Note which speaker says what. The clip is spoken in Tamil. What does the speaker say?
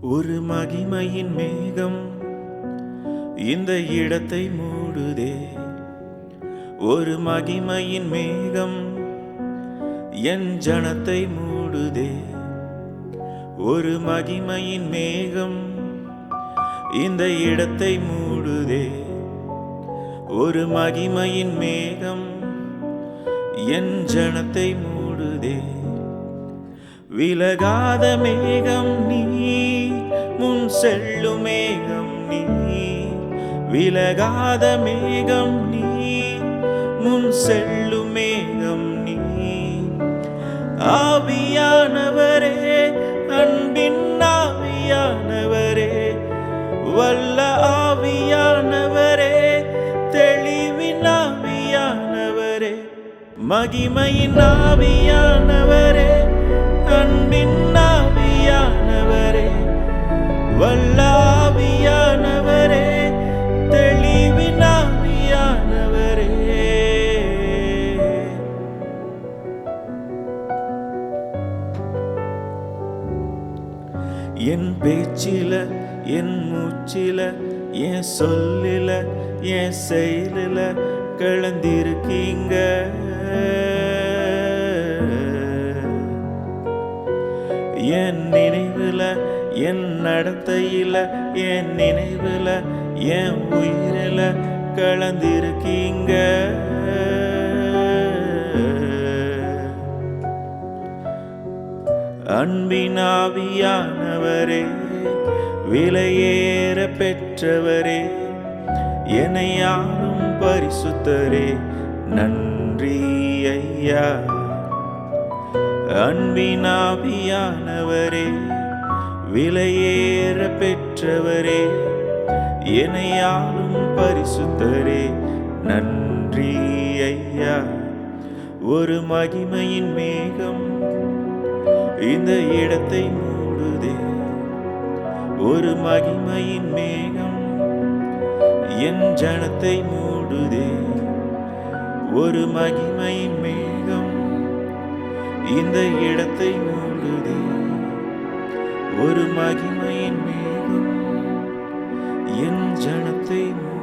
Speaker 1: ஒரு மகிமையின் மேகம் இந்த இடத்தை மூடுதே. ஒரு மகிமையின் மேகம் என் ஜனத்தை மூடுதே. ஒரு மகிமையின் மேகம் இந்த இடத்தை மூடுதே. ஒரு மகிமையின் மேகம் என் ஜனத்தை மூடுதே. விலகாத மேகம் நீ, முன் செல்லும் மேகம் நீ. விலகாத மேகம் நீ, முன் செல்லும் மேகம் நீ. ஆவியானவரே, அன்பின் ஆவியானவரே, வல்ல ஆவியானவரே, தெளிவின் ஆவியானவரே, மகிமையின் ஆவியானவரே, அன்பின் ஆவியானவரே, வல்ல ஆவியானவரே, தெளிவின் ஆவியானவரே. என் பேச்சில, என் மூச்சில, என் சொல்லில, என் செயலில கலந்திருக்கீங்க. என் நினைவுல, என் நடத்தையில, என் நினைவுல, என் உயிரில கலந்திருக்கீங்க. அன்பின் ஆவியானவரே, விலையேற பெற்றவரே, என்னை ஆளும் பரிசுத்தரே, நன்றி ஐயா. அன்பின் ஆவியானவரே, விலையேற பெற்றவரே, என்னை ஆளும் பரிசுத்தரே, நன்றி ஐயா. ஒரு மகிமையின் மேகம் இந்த இடத்தை மூடுதே. ஒரு மகிமையின் மேகம் என் ஜனத்தை மூடுதே. ஒரு மகிமையின் மேகம் இந்த இடத்தை மூடுதே. ஒரு மகிமையின் மேகம் என் ஜனத்தை மூடுதே.